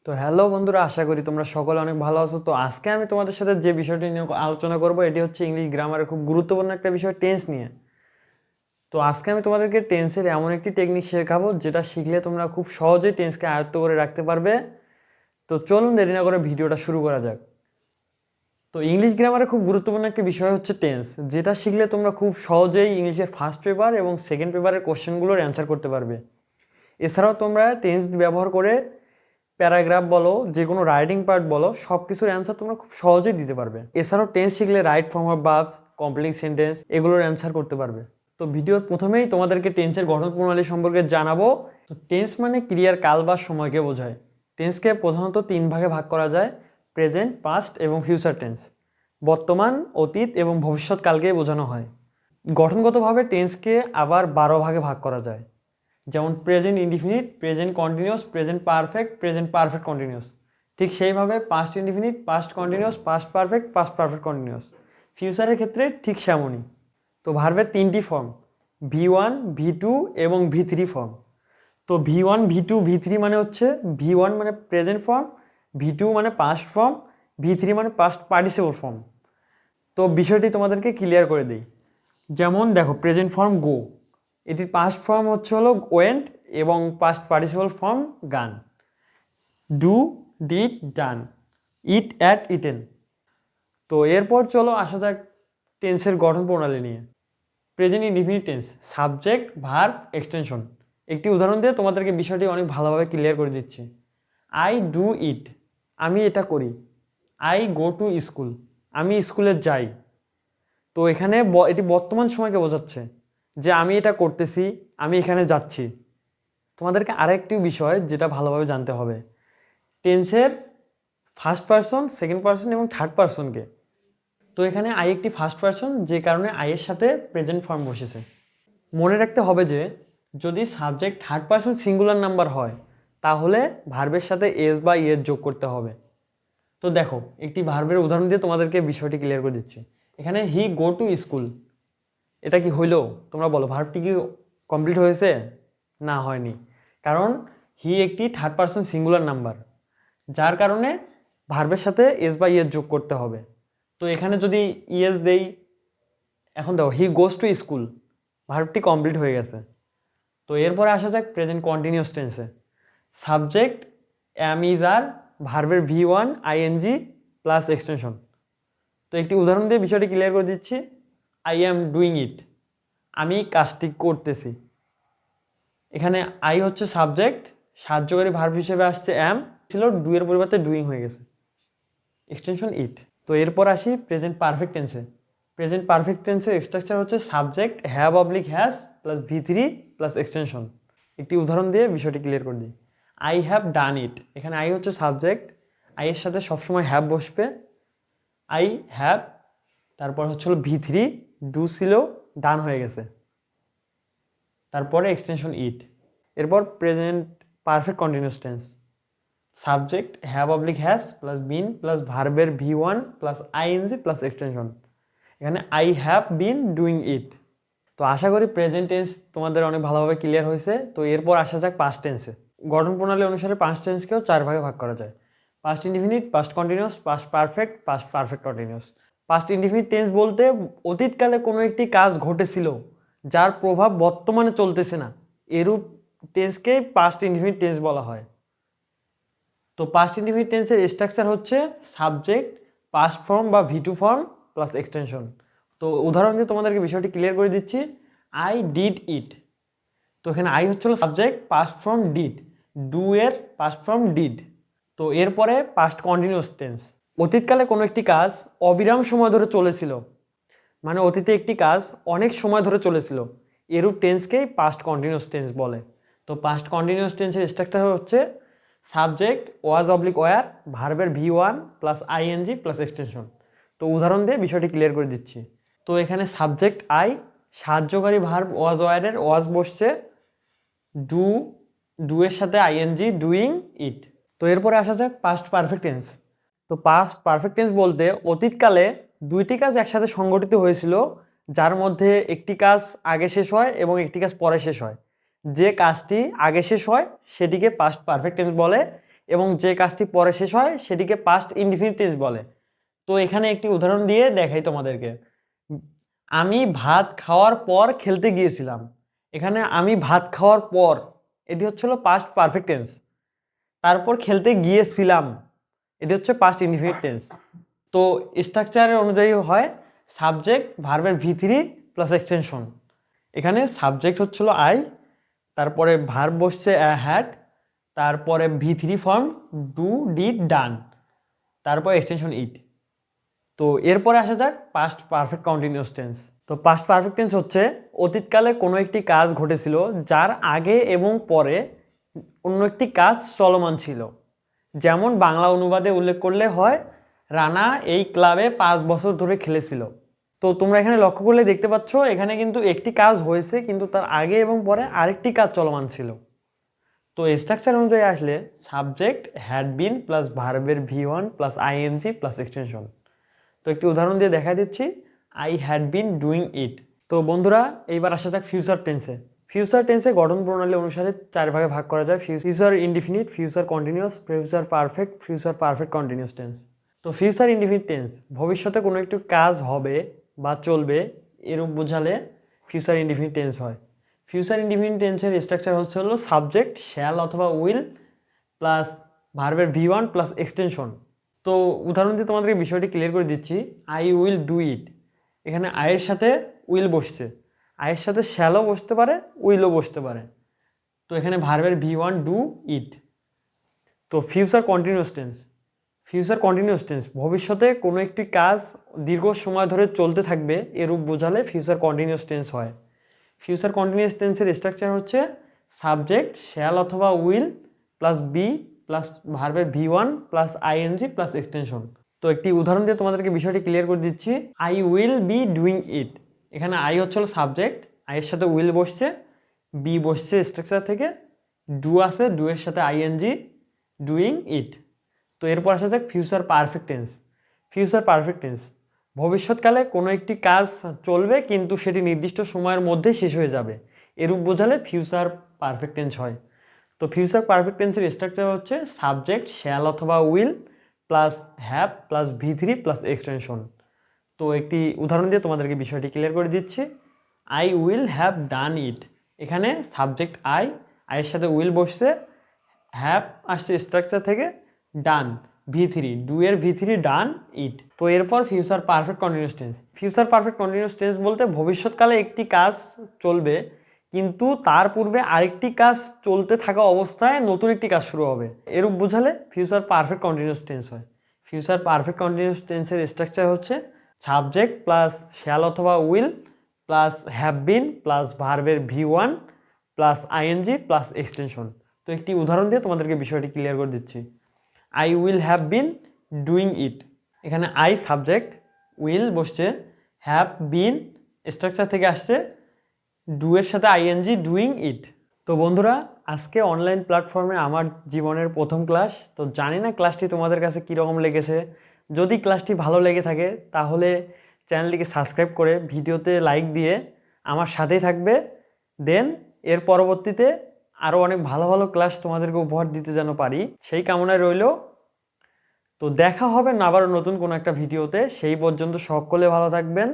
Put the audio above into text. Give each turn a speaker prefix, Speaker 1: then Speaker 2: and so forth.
Speaker 1: তো হ্যালো বন্ধুরা, আশা করি তোমরা সকলে অনেক ভালো আছো। তো আজকে আমি তোমাদের সাথে যে বিষয়টি নিয়ে আলোচনা করব এটি হচ্ছে ইংলিশ গ্রামারের খুব গুরুত্বপূর্ণ একটা বিষয়, টেন্স নিয়ে। তো আজকে আমি তোমাদেরকে টেন্সের এমন একটি টেকনিক শেখাবো যেটা শিখলে তোমরা খুব সহজেই টেন্সকে আয়ত্ত করে রাখতে পারবে। তো চলুন দেরি না করে ভিডিওটা শুরু করা যাক। তো ইংলিশ গ্রামারের খুব গুরুত্বপূর্ণ একটি বিষয় হচ্ছে টেন্স, যেটা শিখলে তোমরা খুব সহজেই ইংলিশের ফার্স্ট পেপার এবং সেকেন্ড পেপারের কোশ্চেনগুলোর অ্যান্সার করতে পারবে। এছাড়াও তোমরা টেন্স ব্যবহার করে প্যারাগ্রাফ বলো, যে কোনো রাইটিং পার্ট বলো, সব কিছুর অ্যান্সার তোমরা খুব সহজেই দিতে পারবে। এছাড়াও টেন্স শিখলে right form of verbs, complex sentence এগুলোর অ্যান্সার করতে পারবে। তো ভিডিওর প্রথমেই তোমাদেরকে টেন্সের গঠন প্রণালী সম্পর্কে জানাবো। তো টেন্স মানে ক্রিয়ার কাল বা সময়কে বোঝায়। টেন্সকে প্রধানত তিন ভাগে ভাগ করা যায়: প্রেজেন্ট, পাস্ট এবং ফিউচার টেন্স। বর্তমান, অতীত এবং ভবিষ্যৎকালকে বোঝানো হয়। গঠনগতভাবে টেন্সকে আবার 12 ভাগে ভাগ করা যায়, যেমন present indefinite, present continuous, present perfect, present perfect continuous. ঠিক সেইভাবে past indefinite, past continuous, past perfect, past perfect continuous. ফিউচারের ক্ষেত্রে ঠিক সেমনই। তো ভার্বের তিনটি ফর্ম: V1, V2 এবং V3 ফর্ম। তো V1, V2, V3 মানে হচ্ছে V1 মানে প্রেজেন্ট ফর্ম, V2 মানে পাস্ট ফর্ম, V3 মানে পাস্ট পার্টিসিপল ফর্ম। তো বিষয়টি তোমাদেরকে ক্লিয়ার করে দিই। যেমন দেখো, প্রেজেন্ট ফর্ম গো, এটির পাস্ট ফর্ম হচ্ছে হলো ওয়েন্ট এবং পাস্ট পার্টিসিপল ফর্ম গান। Do, did, done. It, at, eaten. তো এরপর চলো আসা যাক টেন্সের গঠন প্রণালী নিয়ে। Present indefinite tense: subject, verb, extension. একটি উদাহরণ দিয়ে তোমাদেরকে বিষয়টি অনেক ভালোভাবে ক্লিয়ার করে দিচ্ছি। আই ডু ইট, আমি এটা করি। আই গো টু স্কুল, আমি স্কুলে যাই। তো এখানে এটি বর্তমান সময়কে বোঝাচ্ছে যে আমি এটা করতেছি, আমি এখানে যাচ্ছি। তোমাদেরকে আরেকটি বিষয় যেটা ভালোভাবে জানতে হবে, টেন্সের ফার্স্ট পারসন, সেকেন্ড পারসন এবং থার্ড পারসনকে। তো এখানে আই একটি ফার্স্ট পারসন, যে কারণে আই এর সাথে প্রেজেন্ট ফর্ম বসেছে। মনে রাখতে হবে যে যদি subject third person singular number হয় তাহলে ভার্বের সাথে এস বা ইয়ের যোগ করতে হবে। তো দেখো, একটি ভার্বের উদাহরণ দিয়ে তোমাদেরকে বিষয়টি ক্লিয়ার করে দিচ্ছি। এখানে হি গো টু স্কুল, এটা কি হইলো? তোমরা বলো, ভার্বটি কি কমপ্লিট হয়েছে? না, হয়নি। কারণ হি একটি থার্ড পারসন সিঙ্গুলার নাম্বার, যার কারণে ভার্বের সাথে এস বা ইয়েস যোগ করতে হবে। তো এখানে যদি ইয়েস দেই, এখন দেখো হি গোজ টু স্কুল, ভার্বটি কমপ্লিট হয়ে গেছে। তো এরপরে আসা যাক প্রেজেন্ট কন্টিনিউয়াস টেন্সে। সাবজেক্ট অ্যাম, ইজ, আর, ভার্বের V1 আইএনজি প্লাস এক্সটেনশন। তো একটি উদাহরণ দিয়ে বিষয়টি ক্লিয়ার করে দিচ্ছি। আই অ্যাম ডুইং ইট, আমি কাজটি করতেছি। এখানে আই হচ্ছে সাবজেক্ট, সাহায্যকারী ভার্ব হিসেবে আসছে অ্যাম, ছিল ডু এর পরিবর্তে ডুইং হয়ে গেছে, এক্সটেনশন ইট। তো এরপর আসি প্রেজেন্ট পারফেক্ট টেন্সে। প্রেজেন্ট পারফেক্ট টেন্সের স্ট্রাকচার হচ্ছে subject have oblique has plus V3 plus extension. একটি উদাহরণ দিয়ে বিষয়টি ক্লিয়ার করে দিই। আই হ্যাভ ডান ইট, এখানে আই হচ্ছে সাবজেক্ট, আই এর সাথে সবসময় হ্যাভ বসবে। আই হ্যাভ, তারপর হচ্ছে হলো V3, ডু ছিল, ডান হয়ে গেছে, তারপরে এক্সটেনশন ইট। এরপর present perfect continuous tense. Subject have oblique has plus been plus ভার্বের V1 plus ING plus extension. এখানে I have been doing it. তো আশা করি প্রেজেন্ট টেন্স তোমাদের অনেক ভালোভাবে ক্লিয়ার হয়েছে। তো এরপর আসা যাক পাস্ট টেন্সে। গঠন প্রণালী অনুসারে পাস্ট টেন্সকেও 4 ভাগে ভাগ করা যায়: past indefinite, past continuous, past perfect, past perfect continuous. Past indefinite tense বলতে অতীতকালে কোনো একটি কাজ ঘটেছিল যার প্রভাব বর্তমানে চলতেছে না, এরূপ টেন্সকেই পাস্ট ইনডিফিনিট টেন্স বলা হয়। তো পাস্ট ইনডিফিনিট টেন্সের স্ট্রাকচার হচ্ছে সাবজেক্ট, পাস্ট ফর্ম বা V2 ফর্ম প্লাস এক্সটেনশন। তো উদাহরণ দিয়ে তোমাদেরকে বিষয়টি ক্লিয়ার করে দিচ্ছি। আই ডিড ইট, তো এখানে আই হচ্ছিল subject, past form did, do এর পাস্ট ফর্ম ডিড। তো এরপরে পাস্ট কন্টিনিউয়াস টেন্স। অতীতকালে কোনো একটি কাজ অবিরাম সময় ধরে চলেছিল, মানে অতীতে একটি কাজ অনেক সময় ধরে চলেছিল, এরূপ টেন্সকেই পাস্ট কন্টিনিউয়াস টেন্স বলে। তো পাস্ট কন্টিনিউয়াস টেন্সের স্ট্রাকচার হচ্ছে সাবজেক্ট ওয়াজ অবলিক ওয়ার, ভার্বের V1 plus ING plus extension. তো উদাহরণ দিয়ে বিষয়টি ক্লিয়ার করে দিচ্ছি। তো এখানে সাবজেক্ট আই, সাহায্যকারী ভার্ব ওয়াজ ওয়ারের ওয়াজ বসছে, ডু, ডু এর সাথে আইএনজি ডুইং ইট। তো এরপরে আসা যাক পাস্ট পারফেক্ট টেন্স। তো পাস্ট পারফেক্ট টেন্স বলতে অতীতকালে দুইটি কাজ একসাথে সংঘটিত হয়েছিল, যার মধ্যে একটি কাজ আগে শেষ হয় এবং একটি কাজ পরে শেষ হয়। যে কাজটি আগে শেষ হয় সেটিকে পাস্ট পারফেক্ট টেন্স বলে এবং যে কাজটি পরে শেষ হয় সেটিকে পাস্ট ইনডিফিনিট টেন্স বলে। তো এখানে একটি উদাহরণ দিয়ে দেখাই তোমাদেরকে। আমি ভাত খাওয়ার পর খেলতে গিয়েছিলাম। এখানে আমি ভাত খাওয়ার পর, এটি হচ্ছিল পাস্ট পারফেক্ট টেন্স। তারপর খেলতে গিয়েছিলাম, এটি হচ্ছে পাস্ট ইনডিফিনিট টেন্স। তো স্ট্রাকচারের অনুযায়ী হয় সাবজেক্ট ভার্বের V3 প্লাস এক্সটেনশন। এখানে সাবজেক্ট হচ্ছিল আই, তারপরে ভার্ব বসছে হ্যাড, তারপরে V3 form do did done, তারপর এক্সটেনশন ইট। তো এরপরে আসা যাক পাস্ট পারফেক্ট কন্টিনিউয়াস টেন্স। তো পাস্ট পারফেক্ট টেন্স হচ্ছে অতীতকালে কোনো একটি কাজ ঘটেছিল যার আগে এবং পরে অন্য একটি কাজ চলমান ছিল। যেমন বাংলা অনুবাদে উল্লেখ করলে হয় রানা এই ক্লাবে 5 বছর ধরে খেলেছিল। তো তোমরা এখানে লক্ষ্য করলে দেখতে পাচ্ছ এখানে কিন্তু একটি কাজ হয়েছে কিন্তু তার আগে এবং পরে আরেকটি কাজ চলমান ছিল। তো স্ট্রাকচার অনুযায়ী আসলে সাবজেক্ট হ্যাড বিন প্লাস ভার্বের V1 plus ING plus extension. তো একটি উদাহরণ দিয়ে দেখা দিচ্ছি, I had been doing it. তো বন্ধুরা এইবার আসা যাক ফিউচার টেন্সে। ফিউচার টেন্সে গঠন প্রণালী অনুসারে 4 ভাগে ভাগ করা যায়: future indefinite, future continuous, future perfect continuous tense. তো ফিউচার ইনডিফিনিট টেন্স ভবিষ্যতে কোনো একটি কাজ হবে বা চলবে এরূপ বোঝালে ফিউচার ইনডিফিনিট টেন্স হয়। ফিউচার ইনডিফিনিট টেন্সের স্ট্রাকচার হলো সাবজেক্ট শ্যাল অথবা উইল প্লাস ভার্বের V1 প্লাস এক্সটেনশন। তো উদাহরণ দিয়ে তোমাদেরকে বিষয়টি ক্লিয়ার করে দিচ্ছি। আই উইল ডু ইট, এখানে আয়ের সাথে উইল বসছে, আয়ের সাথে শ্যালও বসতে পারে, উইলও বসতে পারে। তো এখানে ভার্বের V1 ডু ইট। তো ফিউচার কন্টিনিউয়াস টেন্স ভবিষ্যতে কোনো একটি কাজ দীর্ঘ সময় ধরে চলতে থাকবে এরূপ বোঝালে ফিউচার কন্টিনিউয়াস টেন্স হয়। ফিউচার কন্টিনিউয়াস টেন্সের স্ট্রাকচার হচ্ছে সাবজেক্ট শ্যাল অথবা উইল প্লাস বি প্লাস ভার্বের V1 plus ING plus extension. তো একটি উদাহরণ দিয়ে তোমাদেরকে বিষয়টি ক্লিয়ার করে দিচ্ছি। I will be doing it, এখানে আই হচ্ছিল সাবজেক্ট, আইয়ের সাথে উইল বসছে, বি বসছে স্ট্রাকচার থেকে, ডু আছে, ডু এর সাথে আইএনজি, ডুইং ইট। তো এরপর আসা যাক ফিউচার পারফেক্ট টেন্স ভবিষ্যৎকালে কোনো একটি কাজ চলবে কিন্তু সেটি নির্দিষ্ট সময়ের মধ্যে শেষ হয়ে যাবে এরূপ বোঝালে ফিউচার পারফেক্ট টেন্স হয়। তো ফিউচার পারফেক্ট টেন্সের স্ট্রাকচার হচ্ছে সাবজেক্ট শ্যাল অথবা will plus have plus V3 plus extension. তো একটি উদাহরণ দিয়ে তোমাদেরকে বিষয়টি ক্লিয়ার করে দিচ্ছি। আই উইল হ্যাভ ডান ইট, এখানে সাবজেক্ট আইয়ের সাথে উইল বসছে, হ্যাভ আসছে স্ট্রাকচার থেকে, ডান V3, ডু এর V3 ডান ইট। তো এরপর ফিউচার পারফেক্ট কন্টিনিউয়াস টেন্স বলতে ভবিষ্যৎকালে একটি কাজ চলবে কিন্তু তার পূর্বে আরেকটি কাজ চলতে থাকা অবস্থায় নতুন একটি কাজ শুরু হবে এরূপ বোঝালে ফিউচার পারফেক্ট কন্টিনিউয়াস টেন্স হয়। ফিউচার পারফেক্ট কন্টিনিউয়াস টেন্সের স্ট্রাকচার হচ্ছে সাবজেক্ট প্লাস শ্যাল অথবা will plus have been plus ভার্বের V1 plus ING plus extension. তো একটি উদাহরণ দিয়ে তোমাদেরকে বিষয়টি ক্লিয়ার করে দিচ্ছি। I will have been doing ইট, এখানে আই সাবজেক্ট, উইল বসছে, হ্যাভ বিন স্ট্রাকচার থেকে আসছে, ডু এর সাথে আইএনজি, ডুইং ইট। তো বন্ধুরা আজকে অনলাইন প্ল্যাটফর্মে আমার জীবনের প্রথম ক্লাস। তো জানি না ক্লাসটি তোমাদের কাছে কীরকম লেগেছে। যদি ক্লাসটি ভালো লেগে থাকে তাহলে চ্যানেলটিকে সাবস্ক্রাইব করে ভিডিওতে লাইক দিয়ে আমার সাথেই থাকবে। দেন এর পরবর্তীতে আরও অনেক ভালো ভালো ক্লাস তোমাদেরকে উপহার দিতে যেন পারি সেই কামনায় রইল। তো দেখা হবে না আবারও নতুন কোনো একটা ভিডিওতে। সেই পর্যন্ত সকলে ভালো থাকবেন।